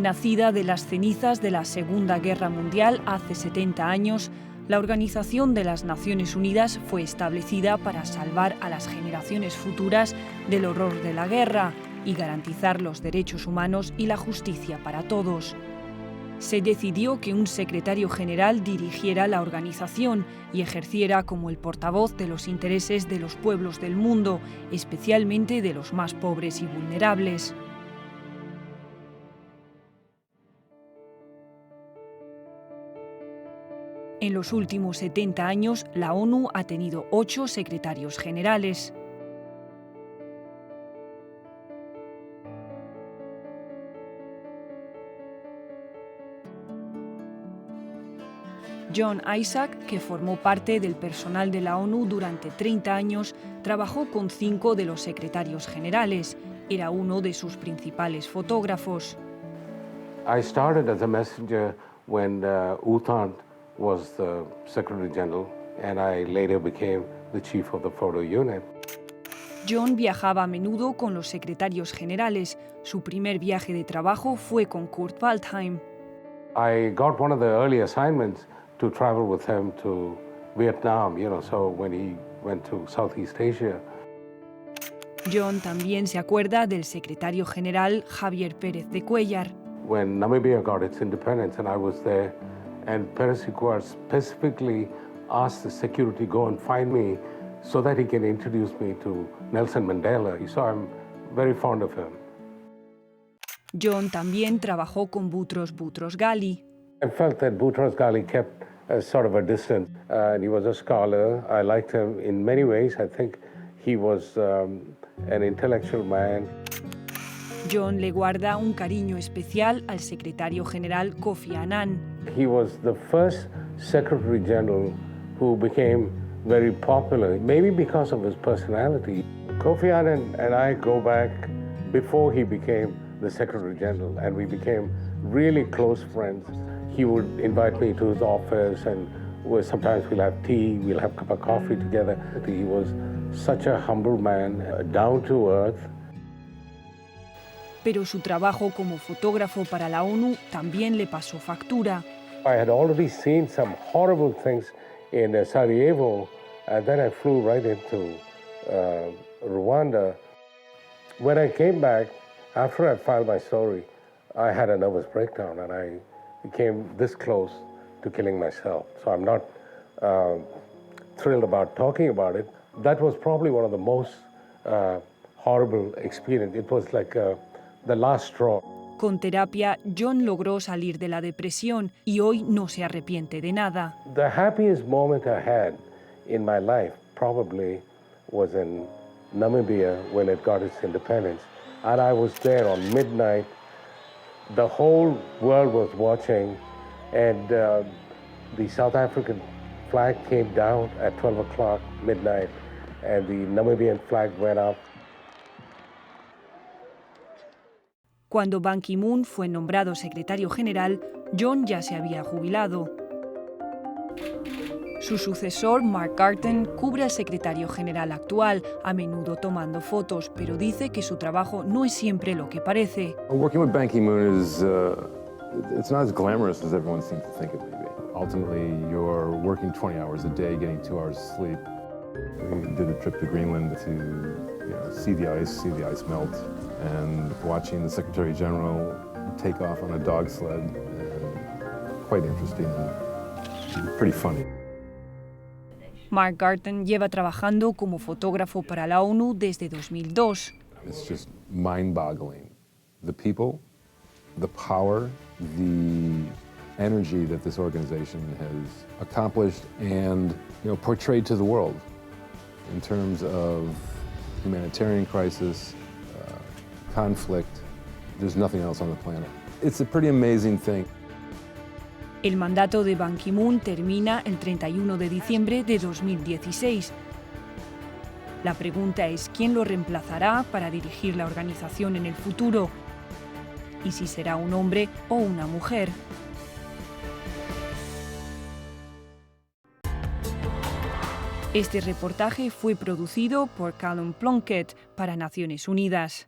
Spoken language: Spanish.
Nacida de las cenizas de la Segunda Guerra Mundial hace 70 años, la Organización de las Naciones Unidas fue establecida para salvar a las generaciones futuras del horror de la guerra y garantizar los derechos humanos y la justicia para todos. Se decidió que un secretario general dirigiera la organización y ejerciera como el portavoz de los intereses de los pueblos del mundo, especialmente de los más pobres y vulnerables. En los últimos 70 años, la ONU ha tenido 8 secretarios generales. John Isaac, que formó parte del personal de la ONU durante 30 años, trabajó con 5 de los secretarios generales. Era uno de sus principales fotógrafos. I started as a messenger when Uthant was the Secretary General, and I later became the chief of the photo unit. John viajaba a menudo con los secretarios generales. Su primer viaje de trabajo fue con Kurt Waldheim. I got one of the early assignments to travel with him to Vietnam, so when he went to Southeast Asia. John también se acuerda del secretario general Javier Pérez de Cuellar. When Namibia got its independence and I was there, and Pérez de Cuellar specifically asked the security to go and find me so that he can introduce me to Nelson Mandela. So I'm very fond of him. John también trabajó con Boutros Ghali. I felt that Boutros Ghali kept sort of a distance, and he was a scholar. I liked him in many ways. I think he was an intellectual man. John le guarda un cariño especial al secretario general Kofi Annan. He was the first Secretary General who became very popular, maybe because of his personality. Kofi Annan and I go back before he became the Secretary General, and we became really close friends. He would invite me to his office, and sometimes we'll have tea, we'll have a cup of coffee together. He was such a humble man, down to earth. Pero su trabajo como fotógrafo para la ONU también le pasó factura. I had already seen some horrible things in Sarajevo, and then I flew right into Rwanda. When I came back, after I filed my story, I had a nervous breakdown, and I became this close to killing myself. So I'm not thrilled about talking about it. That was probably one of the most horrible experiences. It was like the last straw. Con terapia, John logró salir de la depresión y hoy no se arrepiente de nada. The happiest moment I had in my life probably was in Namibia when it got its independence. And I was there on midnight. The whole world was watching, and the South African flag came down at 12 o'clock midnight, and the Namibian flag went up. Cuando Ban Ki-moon fue nombrado secretario general, John ya se había jubilado. Su sucesor, Mark Garten, cubre al secretario general actual, a menudo tomando fotos, pero dice que su trabajo no es siempre lo que parece. Working with Ban Ki-moon is it's not as glamorous as everyone seems to think it may be. Ultimately, you're working 20 hours a day, getting 2 hours of sleep. We did a trip to Greenland to see the ice melt, and watching the Secretary General take off on a dog sled. Quite interesting and pretty funny. Mark Garten lleva trabajando como fotógrafo para la ONU desde 2002. It's just mind-boggling. The people, the power, the energy that this organization has accomplished and portrayed to the world in terms of humanitarian crisis, conflict. There's nothing else on the planet. It's a pretty amazing thing. El mandato de Ban Ki-moon termina el 31 de diciembre de 2016. La pregunta es quién lo reemplazará para dirigir la organización en el futuro y si será un hombre o una mujer. Este reportaje fue producido por Callum Plunkett para Naciones Unidas.